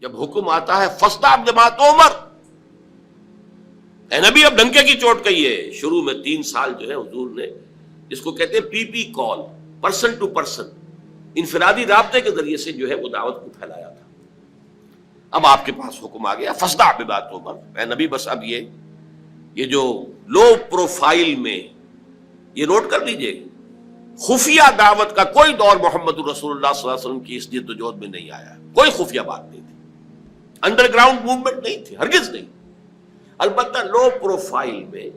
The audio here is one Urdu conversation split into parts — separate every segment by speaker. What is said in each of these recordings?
Speaker 1: جب حکم آتا ہے فاصدع بما تؤمر، اے نبی اب ڈنکے کی چوٹ کہیے. شروع میں 3 سال جو ہے حضور نے جس کو کہتے ہیں پی پی کال، پرسن ٹو پرسن، انفرادی رابطے کے ذریعے سے جو ہے وہ دعوت کو پھیلایا تھا. اب آپ کے پاس حکم آ گیا فاصدع بما تؤمر. اے نبی بس اب یہ جو لو پروفائل میں، یہ نوٹ کر لیجئے، خفیہ دعوت کا کوئی دور محمد رسول اللہ صلی اللہ علیہ وسلم کی اس جد و جہد میں نہیں آیا. کوئی خفیہ بات نہیں تھی، انڈر گراؤنڈ موومنٹ نہیں تھی، ہرگز نہیں. البتہ لو پروفائل میں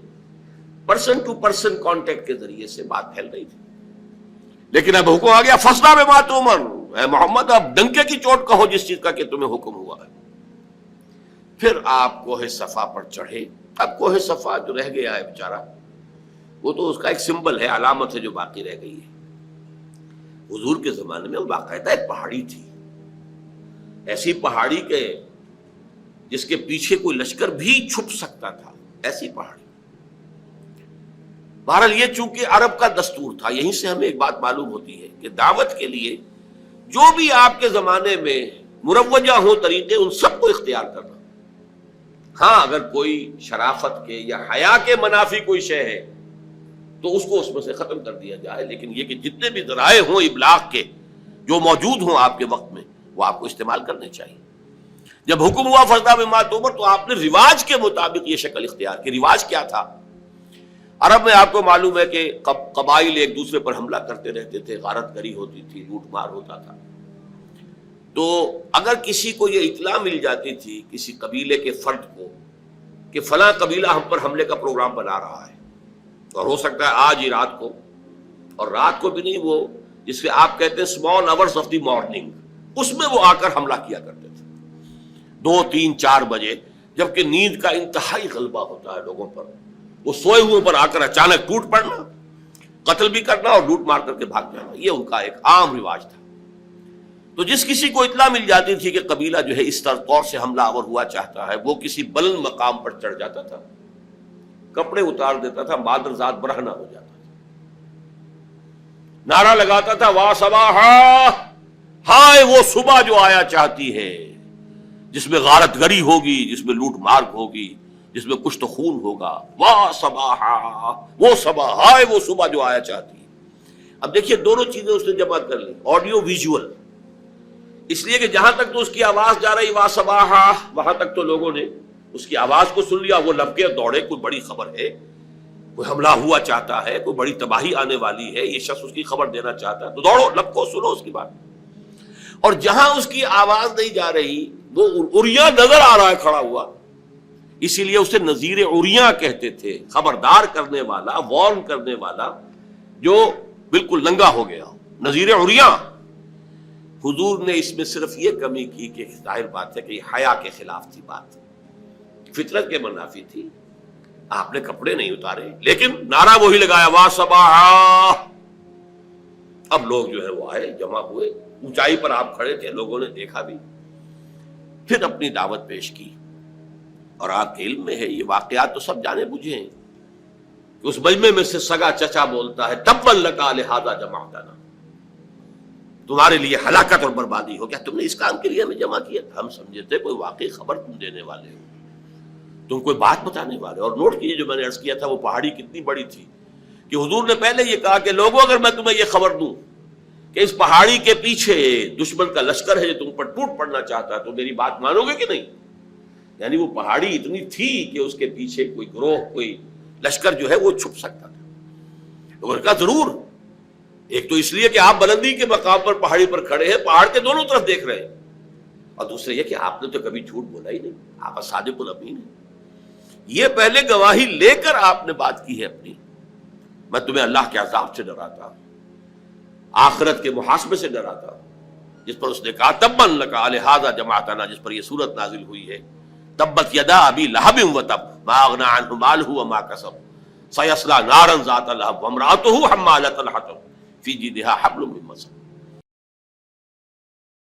Speaker 1: پرسن ٹو پرسن کانٹیکٹ کے ذریعے سے بات پھیل رہی تھی. لیکن اب حکم آ گیا فاصدع بما تؤمر، اے محمد اب ڈنکے کی چوٹ کہو جس چیز کا کہ تمہیں حکم ہوا ہے. پھر آپ کوہ صفا پر چڑھے. اب کوہ صفا جو رہ گیا ہے بیچارہ، وہ تو اس کا ایک سمبل ہے، علامت ہے جو باقی رہ گئی ہے. حضور کے زمانے میں وہ باقاعدہ ایک پہاڑی تھی، ایسی پہاڑی کے جس کے پیچھے کوئی لشکر بھی چھپ سکتا تھا، ایسی پہاڑی. بہرحال یہ چونکہ عرب کا دستور تھا، یہیں سے ہمیں ایک بات معلوم ہوتی ہے کہ دعوت کے لیے جو بھی آپ کے زمانے میں مروجہ ہوں طریقے، ان سب کو اختیار کرنا. ہاں اگر کوئی شرافت کے یا حیا کے منافی کوئی شے ہے تو اس کو اس میں سے ختم کر دیا جائے، لیکن یہ کہ جتنے بھی ذرائع ہوں ابلاغ کے جو موجود ہوں آپ کے وقت میں، وہ آپ کو استعمال کرنے چاہیے. جب حکم ہوا فاصدع بما تؤمر تو آپ نے رواج کے مطابق یہ شکل اختیار کی. رواج کیا تھا؟ عرب میں آپ کو معلوم ہے کہ قبائل ایک دوسرے پر حملہ کرتے رہتے تھے، غارت گری ہوتی تھی، لوٹ مار ہوتا تھا. تو اگر کسی کو یہ اطلاع مل جاتی تھی کسی قبیلے کے فرد کو کہ فلاں قبیلہ ہم پر حملے کا پروگرام بنا رہا ہے، اور ہو سکتا ہے آج ہی رات کو، اور رات کو بھی نہیں، وہ جس سے آپ کہتے ہیں small hours of the morning, اس میں وہ آ کر حملہ کیا کرتے تھے 2 3 4 بجے، جبکہ نیند کا انتہائی غلبہ ہوتا ہے لوگوں پر. وہ سوئے ہوئے پر آ کر اچانک ٹوٹ پڑنا، قتل بھی کرنا اور لوٹ مار کر کے بھاگ جانا، یہ ان کا ایک عام رواج تھا. تو جس کسی کو اطلاع مل جاتی تھی کہ قبیلہ جو ہے اس طور سے حملہ آور ہوا چاہتا ہے، وہ کسی بلند مقام پر چڑھ جاتا تھا، کپڑے اتار دیتا تھا، مادر ذات برہنہ ہو جاتا تھا، نعرہ لگاتا تھا وا صباحا، ہائے وہ صبح جو آیا چاہتی ہے، جس میں غارت گری ہوگی، جس میں لوٹ مار ہوگی، جس میں کشت خون ہوگا. وا صباحا، وہ صبح، ہائے وہ صبح جو آیا چاہتی ہے. اب دیکھیے دونوں چیزیں اس نے جمع کر لی، آڈیو ویژول، اس لیے کہ جہاں تک تو اس کی آواز جا رہی وا صباحا، وہاں تک تو لوگوں نے اس کی آواز کو سن لیا، وہ لبکے دوڑے، کوئی بڑی خبر ہے، کوئی حملہ ہوا چاہتا ہے، کوئی بڑی تباہی آنے والی ہے، یہ شخص اس کی خبر دینا چاہتا ہے، تو دوڑو، لبکو، سنو اس کی بات. اور جہاں اس کی آواز نہیں جا رہی، وہ عریاں نظر آ رہا ہے کھڑا ہوا، اسی لیے اسے نذیر عریاں کہتے تھے، خبردار کرنے والا، وارن کرنے والا جو بالکل ننگا ہو گیا ہو، نذیر عریاں. حضور نے اس میں صرف یہ کمی کی کہ ظاہر بات ہے کہ یہ حیا کے خلاف تھی، بات فطرت کے منافی تھی. آپ نے کپڑے نہیں اتارے، لیکن نعرہ وہی لگایا وا صباحا. اب لوگ جو ہے وہ آئے، جمع ہوئے، اونچائی پر آپ کھڑے تھے، لوگوں نے دیکھا بھی، پھر اپنی دعوت پیش کی. اور آپ کے علم میں ہے یہ واقعات تو سب جانے بوجھے ہیں کہ اس مجمع میں سے سگا چچا بولتا ہے تبا لکا لہذا جمعتنا، تمہارے لیے ہلاکت اور بربادی ہو. کیا تم نے اس کام کے لیے ہمیں جمع کیا تھا؟ ہم سمجھے تھے کوئی واقعی خبر تم دینے والے ہو، تم کوئی بات بتانے والے. اور نوٹ کیجیے جو میں نے عرض کیا تھا، وہ پہاڑی کتنی بڑی تھی کہ حضور نے پہلے یہ کہا کہ لوگوں اگر میں تمہیں یہ خبر دوں کہ اس پہاڑی کے پیچھے دشمن کا لشکر ہے جو تم پر ٹوٹ پڑنا چاہتا ہے، تو میری بات مانو گے کہ نہیں؟ یعنی وہ پہاڑی اتنی تھی کہ اس کے پیچھے کوئی گروہ، کوئی لشکر جو ہے وہ چھپ سکتا تھا. تو ان کا ضرور، ایک تو اس لیے کہ آپ بلندی کے مقام پر پہاڑی پر کھڑے ہیں، پہاڑ کے دونوں طرف دیکھ رہے ہیں، اور دوسرے یہ کہ آپ نے تو کبھی جھوٹ بولا ہی نہیں، آپ صادق الامین ہیں. یہ پہلے گواہی لے کر آپ نے بات کی ہے اپنی، میں تمہیں اللہ کے عذاب سے ڈراتا ہوں، آخرت کے محاسبے سے ڈراتا ہوں، جس پر اس نے کہا تبا لکا لہذا جمعتنا، جس پر یہ صورت نازل ہوئی ہے تبت یدا ابی لہب وتب ما اغنی عنہ مالہ وما کسب سیصلی نارا ذات لہب وامرأتہ حمالۃ الحطب فی جیدہا حبل من مسد.